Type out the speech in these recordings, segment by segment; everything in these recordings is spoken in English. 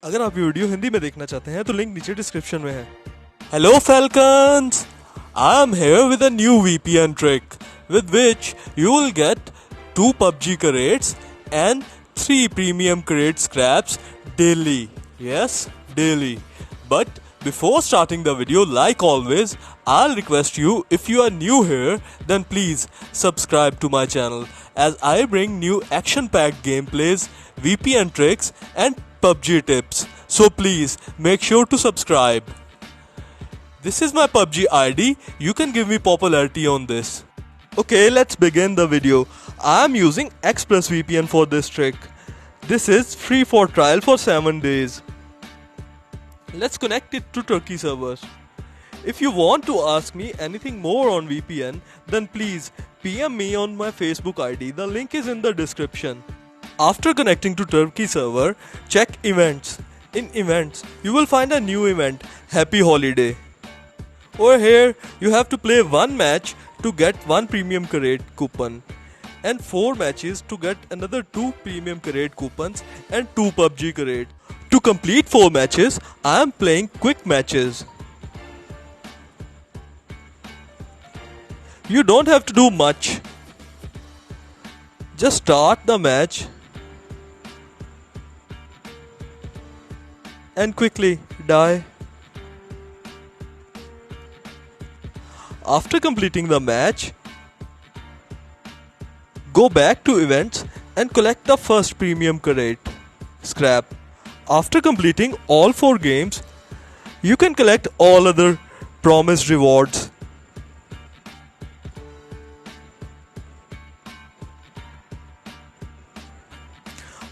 अगर आप ये वीडियो हिंदी में देखना चाहते हैं तो लिंक नीचे डिस्क्रिप्शन में है। Hello Falcons! I am here with a new VPN trick with which you will get 2 PUBG crates and 3 premium crate scraps daily. Yes, daily. But before starting the video, like always, I'll request you, if you are new here, then please subscribe to my channel as I bring new action-packed gameplays, VPN tricks and PUBG tips. So please make sure to subscribe. This is my PUBG ID. You can give me popularity on this. Okay, let's begin the video. I am using ExpressVPN for this trick. This is free for trial for 7 days. Let's connect it to Turkey servers. If you want to ask me anything more on VPN, then please PM me on my Facebook ID. The link is in the description. After connecting to Turkey server, check events. In events, you will find a new event, Happy Holiday. Over here, you have to play 1 match to get 1 premium crate coupon and 4 matches to get another 2 premium crate coupons and 2 PUBG crate. To complete 4 matches, I am playing quick matches. You don't have to do much. Just start the match and quickly die. After completing the match, go back to events and collect the first premium crate scrap. After completing all 4 games, you can collect all other promised rewards.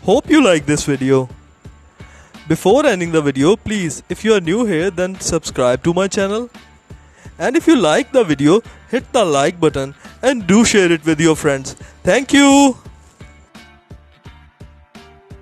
Hope you like this video. Before ending the video, please, if you are new here, then subscribe to my channel. And if you like the video, hit the like button and do share it with your friends. Thank you.